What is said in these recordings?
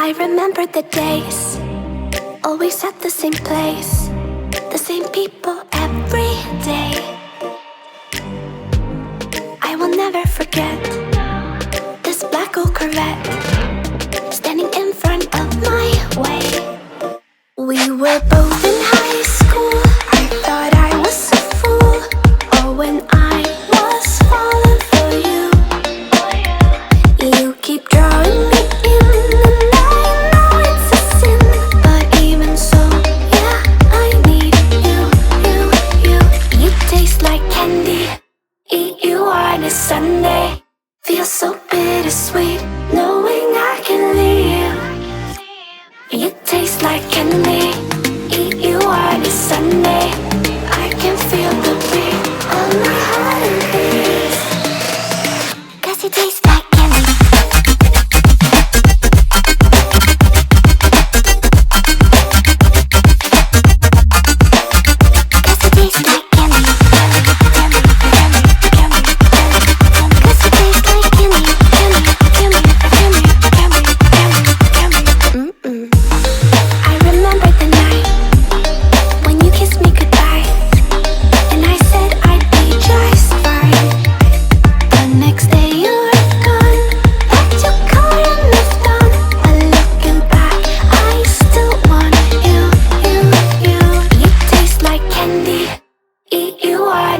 I remember the days, always at the same place, the same people every day. I will never forget this black old Corvette standing in front of my way. We were both in high school. I thought I was a fool. Oh, when I was falling for you. You keep drawing me in, and I know it's a sin, but even so, yeah, I need you. You taste like candy. Eat you on a Sunday. Feel so bittersweet, knowing I can leave. You taste like candy. Eat you on a Sunday. I can feel the beat of my heart and beats. 'Cause you taste like candy.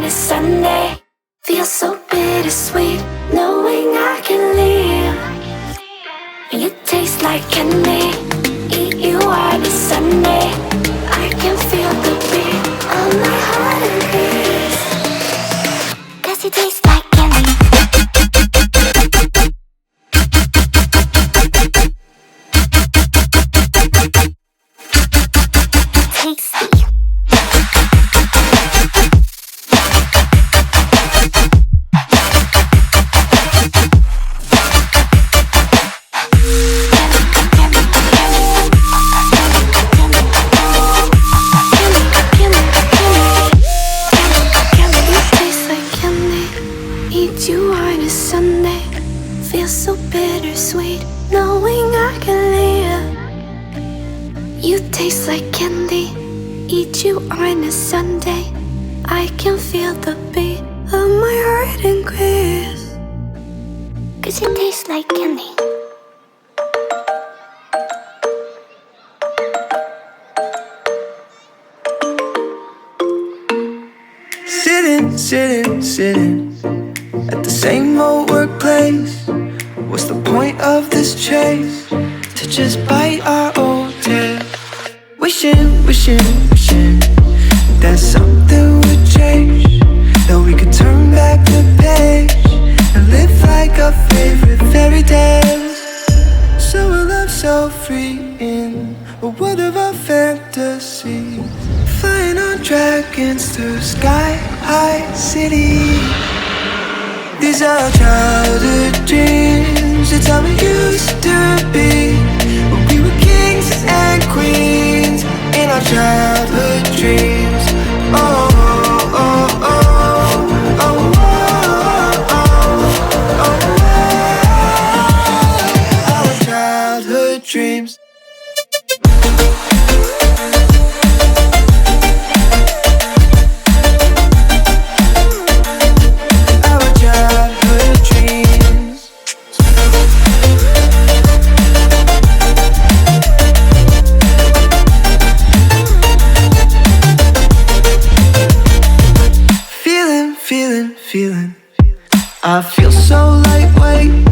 Sunday, feel so bittersweet, knowing I can leave. You taste like candy. Eat you on a Sunday. I can feel the beat of my heart and beats. 'Cause you taste like candy. Tasty. Eat you on a Sunday. Feel so bittersweet, knowing I can leave. You taste like candy. Eat you on a Sunday. I can feel the beat of my heart increase. 'Cause you taste like candy. Sitting at the same old workplace. What's the point of this chase? To just bite our old tail. Wishing that something would change, that we could turn back the page and live like our favorite fairy tales. So a love so free in a world of our fantasies, flying on dragons through sky-high cities. These are childhood dreams. It's how we used to be when we were kings and queens in our childhood dreams. Oh, oh, oh, oh, oh, oh, oh. Our childhood dreams. Feeling, I feel so lightweight.